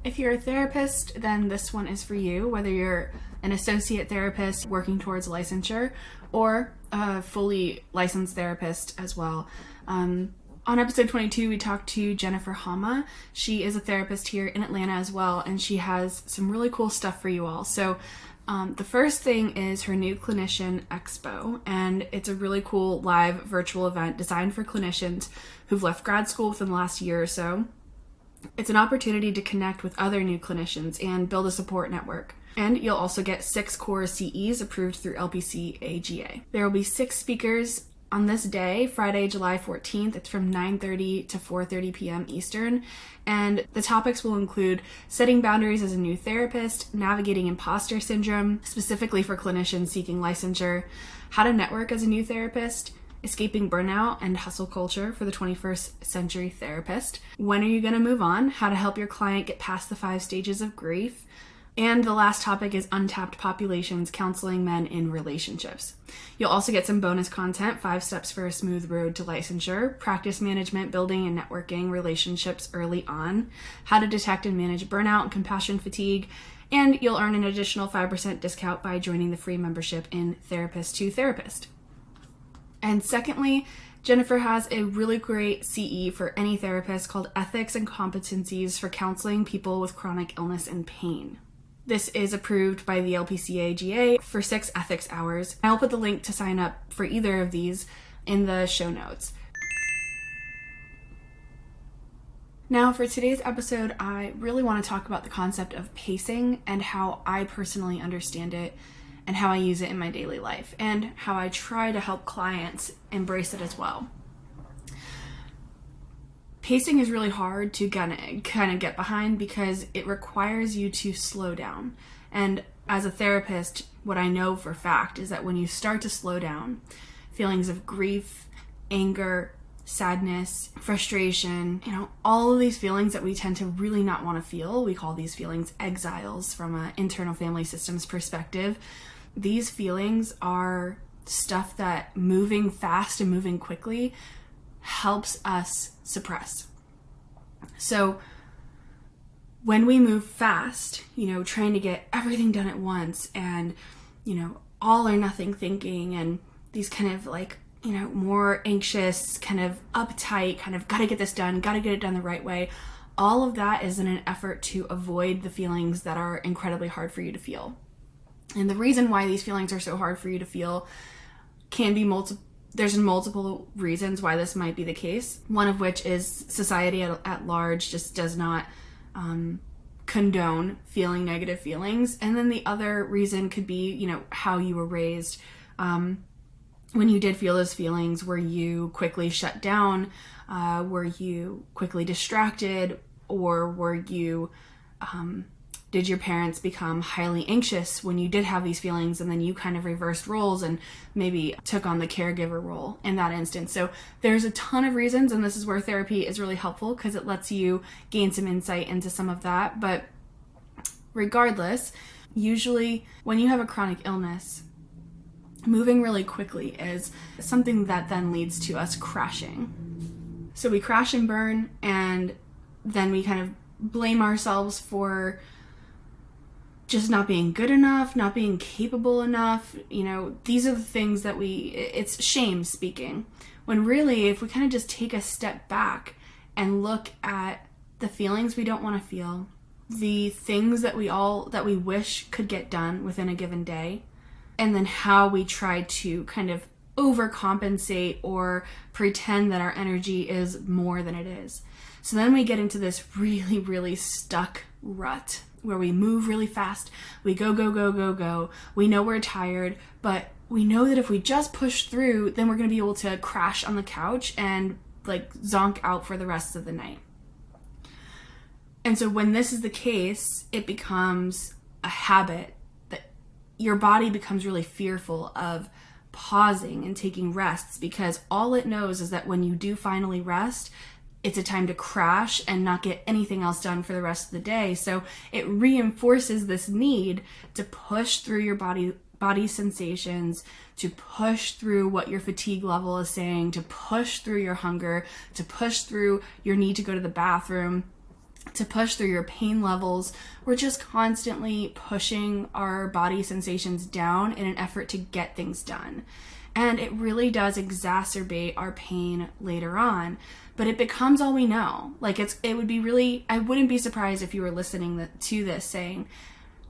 If you're a therapist, then this one is for you, whether you're an associate therapist working towards licensure or a fully licensed therapist as well. On episode 22, we talked to Jennifer Hama. She is a therapist here in Atlanta as well, and she has some really cool stuff for you all. So the first thing is her new Clinician Expo, and it's a really cool live virtual event designed for clinicians who've left grad school within the last year or so. It's an opportunity to connect with other new clinicians and build a support network. And you'll also get 6 core CEs approved through LPC AGA. There will be 6 speakers on this day, Friday, July 14th. It's from 9:30 to 4:30 p.m. Eastern. And the topics will include setting boundaries as a new therapist, navigating imposter syndrome, specifically for clinicians seeking licensure, how to network as a new therapist, escaping burnout and hustle culture for the 21st century therapist, when are you going to move on, how to help your client get past the 5 stages of grief, and the last topic is untapped populations, counseling men in relationships. You'll also get some bonus content, 5 steps for a smooth road to licensure, practice management, building and networking relationships early on, how to detect and manage burnout and compassion fatigue, and you'll earn an additional 5% discount by joining the free membership in Therapist to Therapist. And secondly, Jennifer has a really great CE for any therapist called Ethics and Competencies for Counseling People with Chronic Illness and Pain. This is approved by the LPC-AGA for 6 ethics hours. I'll put the link to sign up for either of these in the show notes. Now for today's episode, I really want to talk about the concept of pacing and how I personally understand it and how I use it in my daily life and how I try to help clients embrace it as well. Pacing is really hard to kind of get behind because it requires you to slow down. And as a therapist, what I know for a fact is that when you start to slow down, feelings of grief, anger, sadness, frustration, all of these feelings that we tend to really not want to feel, we call these feelings exiles from an internal family systems perspective. These feelings are stuff that moving fast and moving quickly helps us suppress. So when we move fast, trying to get everything done at once and, all or nothing thinking and these kind of more anxious, kind of uptight, kind of gotta get this done, gotta get it done the right way. All of that is in an effort to avoid the feelings that are incredibly hard for you to feel. And the reason why these feelings are so hard for you to feel can be there's multiple reasons why this might be the case. One of which is society at large just does not condone feeling negative feelings. And then the other reason could be, how you were raised. When you did feel those feelings, were you quickly shut down? Were you quickly distracted? Or were you... did your parents become highly anxious when you did have these feelings and then you kind of reversed roles and maybe took on the caregiver role in that instance? So there's a ton of reasons, and this is where therapy is really helpful because it lets you gain some insight into some of that. But regardless, usually when you have a chronic illness, moving really quickly is something that then leads to us crashing. So we crash and burn, and then we kind of blame ourselves for just not being good enough, not being capable enough. These are the things that it's shame speaking. When really, if we kind of just take a step back and look at the feelings we don't want to feel, the things that we wish could get done within a given day, and then how we try to kind of overcompensate or pretend that our energy is more than it is. So then we get into this really, really stuck rut where we move really fast. We go, go, go, go, go. We know we're tired, but we know that if we just push through, then we're going to be able to crash on the couch and zonk out for the rest of the night. And so when this is the case, it becomes a habit that your body becomes really fearful of pausing and taking rests, because all it knows is that when you do finally rest, it's a time to crash and not get anything else done for the rest of the day. So it reinforces this need to push through your body sensations, to push through what your fatigue level is saying, to push through your hunger, to push through your need to go to the bathroom. to push through your pain levels. We're just constantly pushing our body sensations down in an effort to get things done. And it really does exacerbate our pain later on, but it becomes all we know. Like it would be really, I wouldn't be surprised if you were listening to this saying,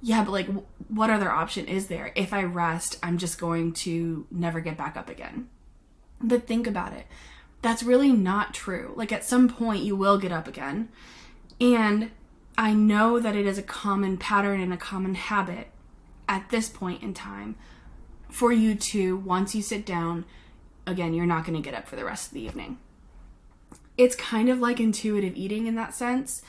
yeah, but like what other option is there? If I rest, I'm just going to never get back up again. But think about it. That's really not true. Like at some point you will get up again. And I know that it is a common pattern and a common habit at this point in time for you to, once you sit down, again, you're not going to get up for the rest of the evening. It's kind of like intuitive eating in that sense.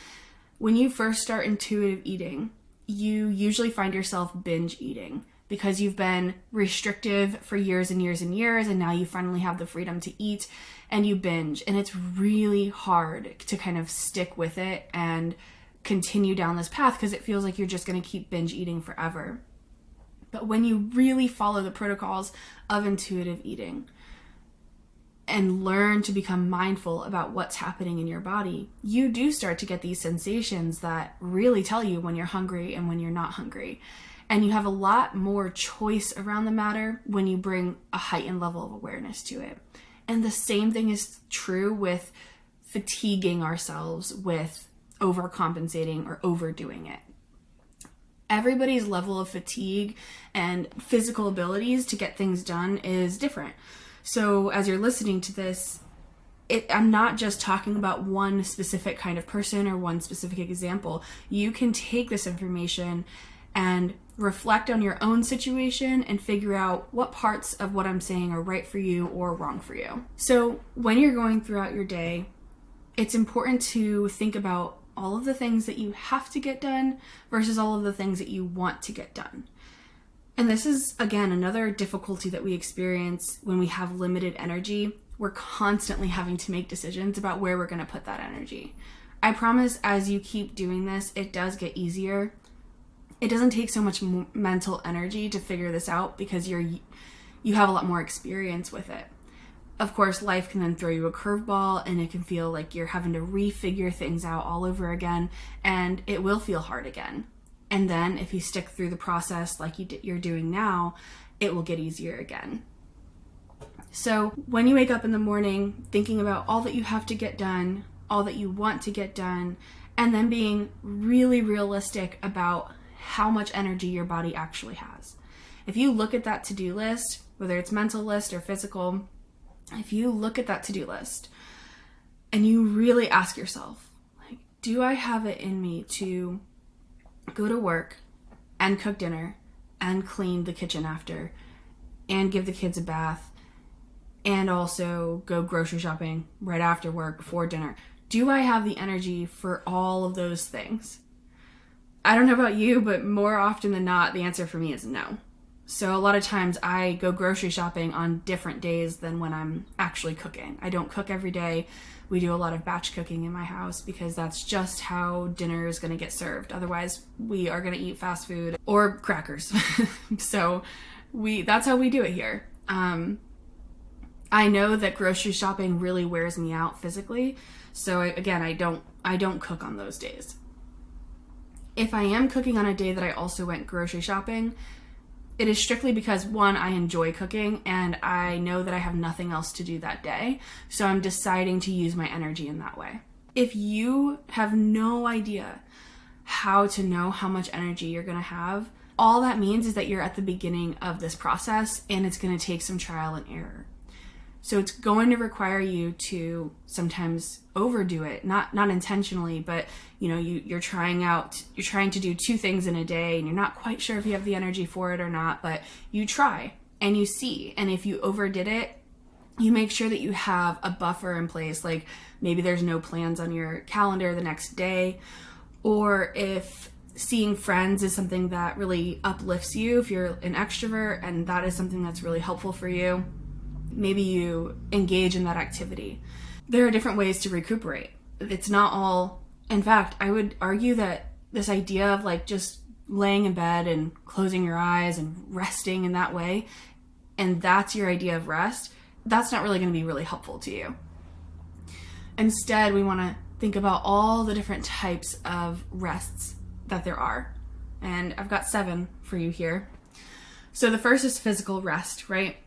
When you first start intuitive eating, you usually find yourself binge eating because you've been restrictive for years and years and years, and now you finally have the freedom to eat and you binge. And it's really hard to kind of stick with it and continue down this path because it feels like you're just going to keep binge eating forever. But when you really follow the protocols of intuitive eating and learn to become mindful about what's happening in your body, you do start to get these sensations that really tell you when you're hungry and when you're not hungry. And you have a lot more choice around the matter when you bring a heightened level of awareness to it. And the same thing is true with fatiguing ourselves with overcompensating or overdoing it. Everybody's level of fatigue and physical abilities to get things done is different. So as you're listening to this, I'm not just talking about one specific kind of person or one specific example. You can take this information and reflect on your own situation and figure out what parts of what I'm saying are right for you or wrong for you. So when you're going throughout your day, it's important to think about all of the things that you have to get done versus all of the things that you want to get done. And this is, again, another difficulty that we experience when we have limited energy. We're constantly having to make decisions about where we're going to put that energy. I promise as you keep doing this, it does get easier. It doesn't take so much mental energy to figure this out because you have a lot more experience with it. Of course, life can then throw you a curveball and it can feel like you're having to refigure things out all over again, and it will feel hard again. And then if you stick through the process like you're doing now, it will get easier again. So when you wake up in the morning thinking about all that you have to get done, all that you want to get done, and then being really realistic about how much energy your body actually has. If you look at that to-do list, whether it's mental list or physical, if you look at that to-do list and you really ask yourself, like, do I have it in me to go to work and cook dinner and clean the kitchen after and give the kids a bath and also go grocery shopping right after work before dinner? Do I have the energy for all of those things? I don't know about you, but more often than not, the answer for me is no. So a lot of times I go grocery shopping on different days than when I'm actually cooking. I don't cook every day. We do a lot of batch cooking in my house because that's just how dinner is going to get served. Otherwise, we are going to eat fast food or crackers. So that's how we do it here. I know that grocery shopping really wears me out physically. So again, I don't cook on those days. If I am cooking on a day that I also went grocery shopping, it is strictly because, one, I enjoy cooking and I know that I have nothing else to do that day. So I'm deciding to use my energy in that way. If you have no idea how to know how much energy you're going to have, all that means is that you're at the beginning of this process and it's going to take some trial and error. So it's going to require you to sometimes overdo it, not intentionally, but you're trying to do 2 things in a day and you're not quite sure if you have the energy for it or not, but you try and you see. And if you overdid it, you make sure that you have a buffer in place, like maybe there's no plans on your calendar the next day, or if seeing friends is something that really uplifts you, if you're an extrovert and that is something that's really helpful for you, maybe you engage in that activity. There are different ways to recuperate. It's not all, in fact, I would argue that this idea of like just laying in bed and closing your eyes and resting in that way, and that's your idea of rest, that's not really going to be really helpful to you. Instead, we want to think about all the different types of rests that there are. And I've got 7 for you here. So the first is physical rest, right?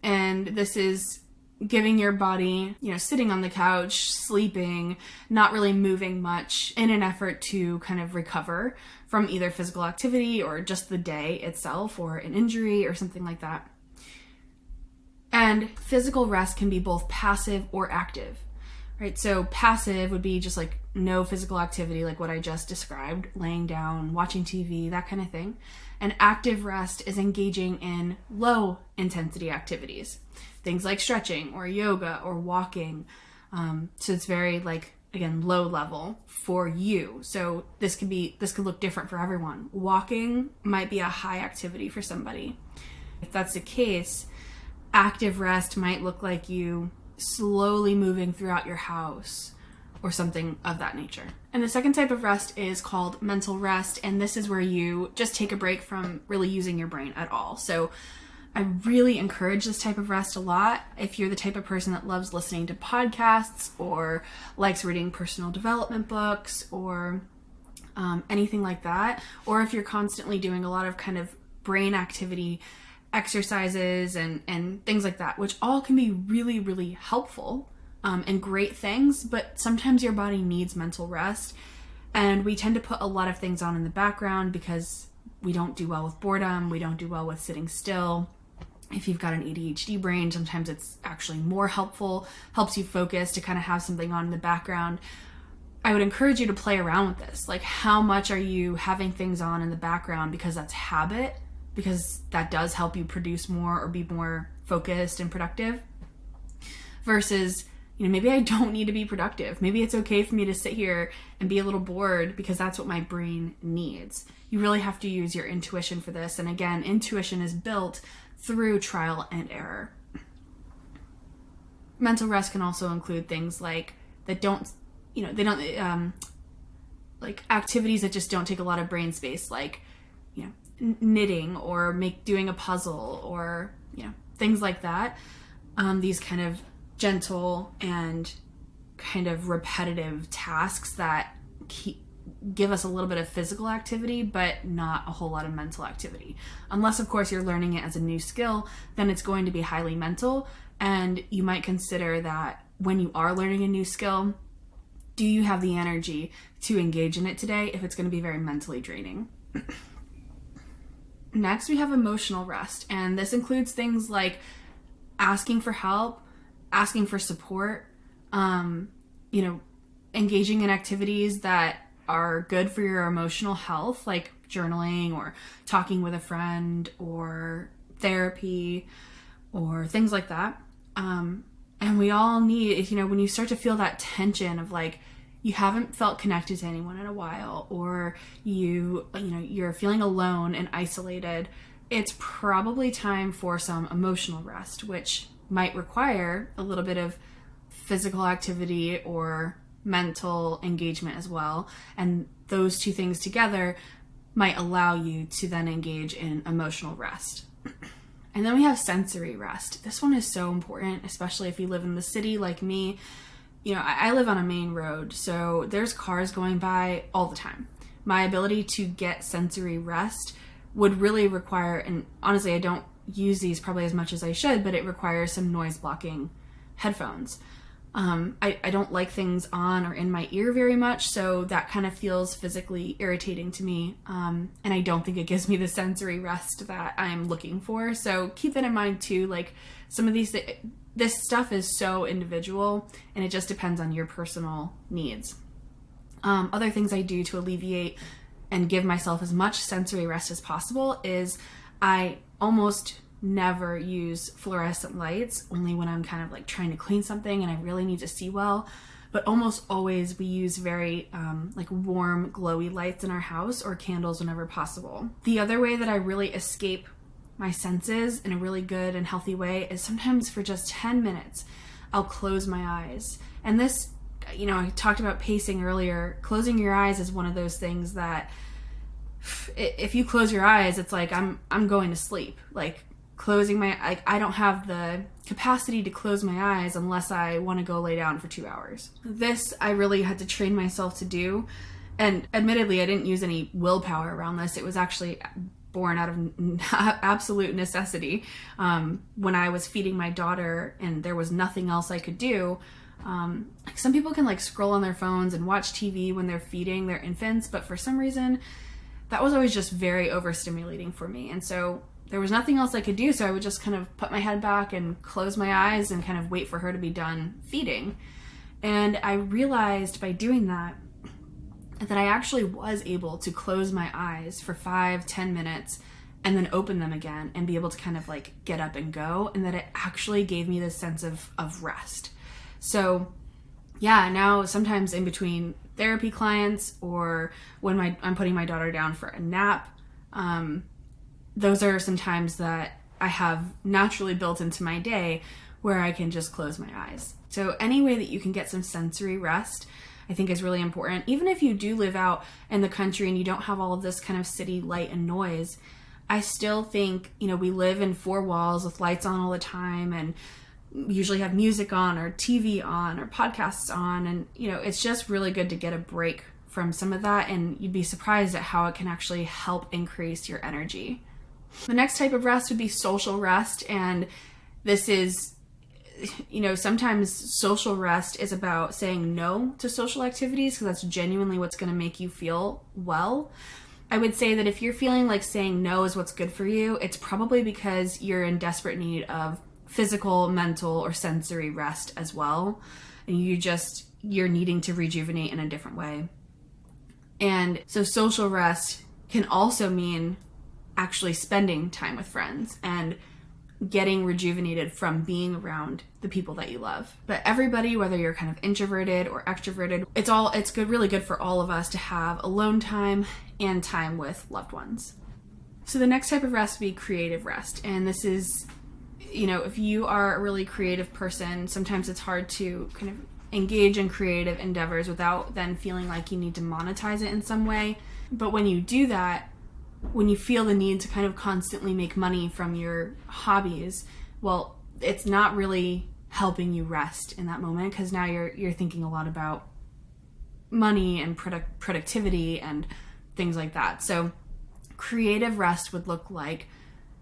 And this is giving your body, sitting on the couch, sleeping, not really moving much in an effort to kind of recover from either physical activity or just the day itself or an injury or something like that. And physical rest can be both passive or active, right? So passive would be just like no physical activity, like what I just described, laying down, watching TV, that kind of thing. And active rest is engaging in low intensity activities, things like stretching or yoga or walking. So it's very again, low level for you. So this could look different for everyone. Walking might be a high activity for somebody. If that's the case, active rest might look like you slowly moving throughout your house or something of that nature. And the second type of rest is called mental rest, and this is where you just take a break from really using your brain at all. So I really encourage this type of rest a lot. If you're the type of person that loves listening to podcasts or likes reading personal development books or anything like that, or if you're constantly doing a lot of kind of brain activity exercises and things like that, which all can be really, really helpful and great things, but sometimes your body needs mental rest. And we tend to put a lot of things on in the background because we don't do well with boredom. We don't do well with sitting still. If you've got an ADHD brain, sometimes it's actually more helpful, helps you focus to kind of have something on in the background. I would encourage you to play around with this. Like, how much are you having things on in the background because that's habit, because that does help you produce more or be more focused and productive, versus, maybe I don't need to be productive. Maybe it's okay for me to sit here and be a little bored because that's what my brain needs. You really have to use your intuition for this. And again, intuition is built through trial and error. Mental rest can also include things like like activities that just don't take a lot of brain space, like, knitting or doing a puzzle or, things like that. These kind of gentle and kind of repetitive tasks that give us a little bit of physical activity, but not a whole lot of mental activity. Unless, of course, you're learning it as a new skill, then it's going to be highly mental. And you might consider that when you are learning a new skill, do you have the energy to engage in it today if it's going to be very mentally draining? Next, we have emotional rest. And this includes things like asking for help, asking for support, engaging in activities that are good for your emotional health, like journaling or talking with a friend or therapy or things like that. And we all need, when you start to feel that tension of like, you haven't felt connected to anyone in a while, or you're feeling alone and isolated, it's probably time for some emotional rest, which might require a little bit of physical activity or mental engagement as well. And those two things together might allow you to then engage in emotional rest. And then we have sensory rest. This one is so important, especially if you live in the city like me. I live on a main road, so there's cars going by all the time. My ability to get sensory rest would really require, and honestly, I don't use these probably as much as I should, but it requires some noise blocking headphones. I don't like things on or in my ear very much, so that kind of feels physically irritating to me, and I don't think it gives me the sensory rest that I'm looking for. So keep that in mind too. Like, some of this stuff is so individual, and it just depends on your personal needs. Other things I do to alleviate and give myself as much sensory rest as possible is I almost never use fluorescent lights, only when I'm kind of like trying to clean something and I really need to see well. But almost always we use very warm, glowy lights in our house, or candles whenever possible. The other way that I really escape my senses in a really good and healthy way is sometimes for just 10 minutes, I'll close my eyes. And this, I talked about pacing earlier. Closing your eyes is one of those things that if you close your eyes, it's like I'm going to sleep. Like, I don't have the capacity to close my eyes unless I want to go lay down for 2 hours. This I really had to train myself to do. And admittedly, I didn't use any willpower around this. It was actually born out of absolute necessity. When I was feeding my daughter and there was nothing else I could do, some people can like scroll on their phones and watch TV when they're feeding their infants, but for some reason, that was always just very overstimulating for me. And so there was nothing else I could do, so I would just kind of put my head back and close my eyes and kind of wait for her to be done feeding. And I realized by doing that I actually was able to close my eyes for 5-10 minutes and then open them again and be able to kind of like get up and go, and that it actually gave me this sense of rest. So yeah, now sometimes in between therapy clients or when I'm putting my daughter down for a nap, those are some times that I have naturally built into my day where I can just close my eyes. So any way that you can get some sensory rest, I think is really important. Even if you do live out in the country and you don't have all of this kind of city light and noise, I still think, we live in 4 walls with lights on all the time and usually have music on or TV on or podcasts on. And, it's just really good to get a break from some of that. And you'd be surprised at how it can actually help increase your energy. The next type of rest would be social rest. And this is, sometimes social rest is about saying no to social activities because that's genuinely what's going to make you feel well. I would say that if you're feeling like saying no is what's good for you, it's probably because you're in desperate need of physical, mental, or sensory rest as well. And you're needing to rejuvenate in a different way. And so social rest can also mean actually spending time with friends and getting rejuvenated from being around the people that you love. But everybody, whether you're kind of introverted or extroverted, it's really good for all of us to have alone time and time with loved ones. So the next type of rest would be creative rest. And this is, if you are a really creative person, sometimes it's hard to kind of engage in creative endeavors without then feeling like you need to monetize it in some way. But when you do that, when you feel the need to kind of constantly make money from your hobbies, well, it's not really helping you rest in that moment because now you're thinking a lot about money and productivity and things like that. So creative rest would look like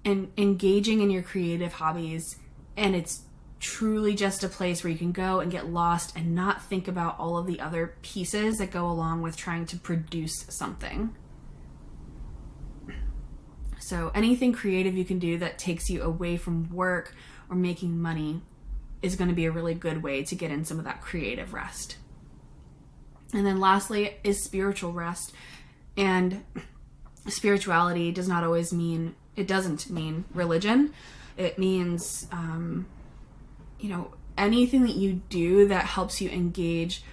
engaging in your creative hobbies, and it's truly just a place where you can go and get lost and not think about all of the other pieces that go along with trying to produce something. So anything creative you can do that takes you away from work or making money is going to be a really good way to get in some of that creative rest. And then lastly is spiritual rest. And spirituality doesn't mean religion. It means, anything that you do that helps you engage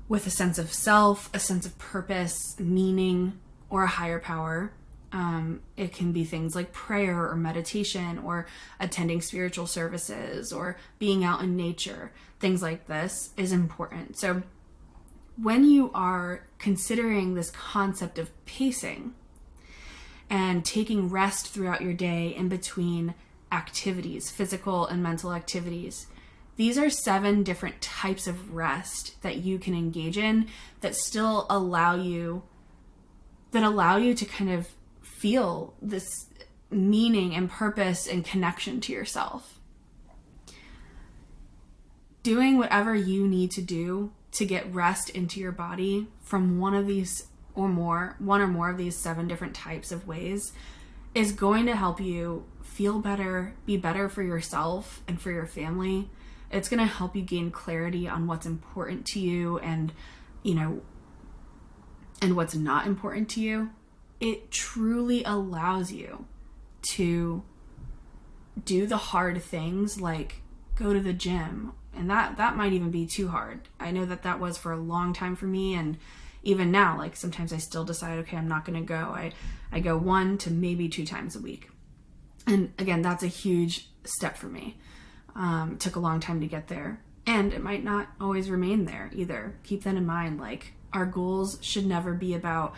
with a sense of self, a sense of purpose, meaning, or a higher power. It can be things like prayer or meditation or attending spiritual services or being out in nature. Things like this is important. So when you are considering this concept of pacing and taking rest throughout your day in between activities, physical and mental activities, these are 7 different types of rest that you can engage in that still allow you to kind of feel this meaning and purpose and connection to yourself. Doing whatever you need to do to get rest into your body from one or more of these 7 different types of ways is going to help you feel better, be better for yourself and for your family. It's going to help you gain clarity on what's important to you and what's not important to you. It truly allows you to do the hard things like go to the gym. And that might even be too hard. I know that was for a long time for me. And even now, like sometimes I still decide, okay, I'm not going to go. I go 1 to maybe 2 times a week. And again, that's a huge step for me. Took a long time to get there. And it might not always remain there either. Keep that in mind. Like our goals should never be about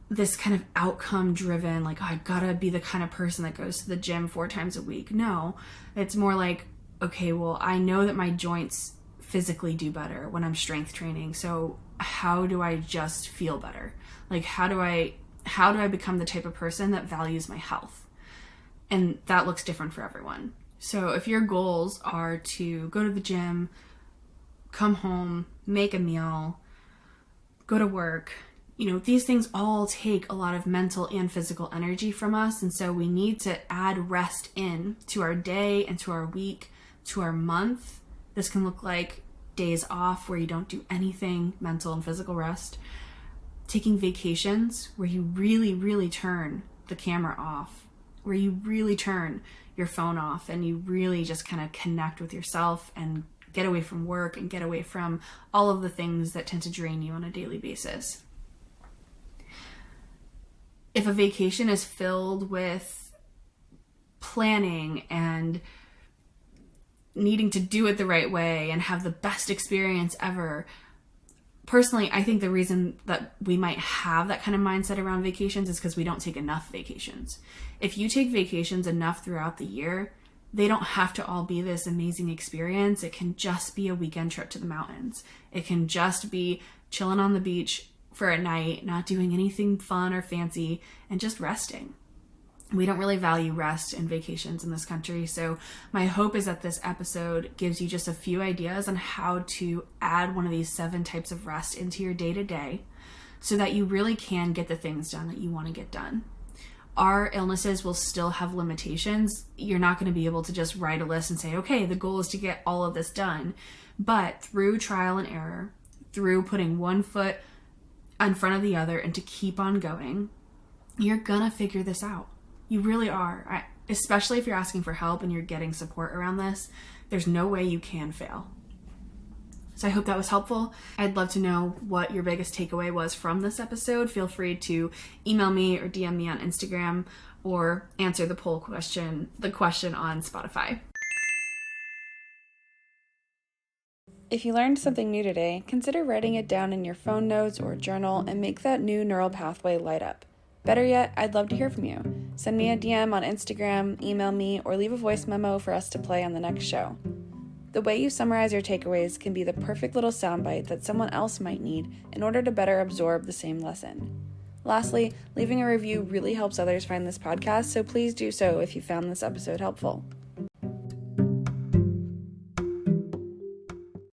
this kind of outcome driven, like, oh, I gotta be the kind of person that goes to the gym 4 times a week. No, it's more like, okay, well, I know that my joints physically do better when I'm strength training. So how do I just feel better? Like, how do I become the type of person that values my health? And that looks different for everyone. So if your goals are to go to the gym, come home, make a meal, go to work, these things all take a lot of mental and physical energy from us. And so we need to add rest in to our day and to our week, to our month. This can look like days off where you don't do anything, mental and physical rest. Taking vacations where you really, really turn the camera off, where you really turn your phone off and you really just kind of connect with yourself and get away from work and get away from all of the things that tend to drain you on a daily basis. If a vacation is filled with planning and needing to do it the right way and have the best experience ever, personally, I think the reason that we might have that kind of mindset around vacations is because we don't take enough vacations. If you take vacations enough throughout the year, they don't have to all be this amazing experience. It can just be a weekend trip to the mountains. It can just be chilling on the beach for a night, not doing anything fun or fancy, and just resting. We don't really value rest and vacations in this country. So my hope is that this episode gives you just a few ideas on how to add one of these 7 types of rest into your day-to-day so that you really can get the things done that you want to get done. Our illnesses will still have limitations. You're not going to be able to just write a list and say, okay, the goal is to get all of this done. But through trial and error, through putting one foot in front of the other and to keep on going, you're going to figure this out. You really are. Especially if you're asking for help and you're getting support around this, there's no way you can fail. So I hope that was helpful. I'd love to know what your biggest takeaway was from this episode. Feel free to email me or DM me on Instagram or answer the question on Spotify. If you learned something new today, consider writing it down in your phone notes or journal and make that new neural pathway light up. Better yet, I'd love to hear from you. Send me a DM on Instagram, email me, or leave a voice memo for us to play on the next show. The way you summarize your takeaways can be the perfect little soundbite that someone else might need in order to better absorb the same lesson. Lastly, leaving a review really helps others find this podcast, so please do so if you found this episode helpful.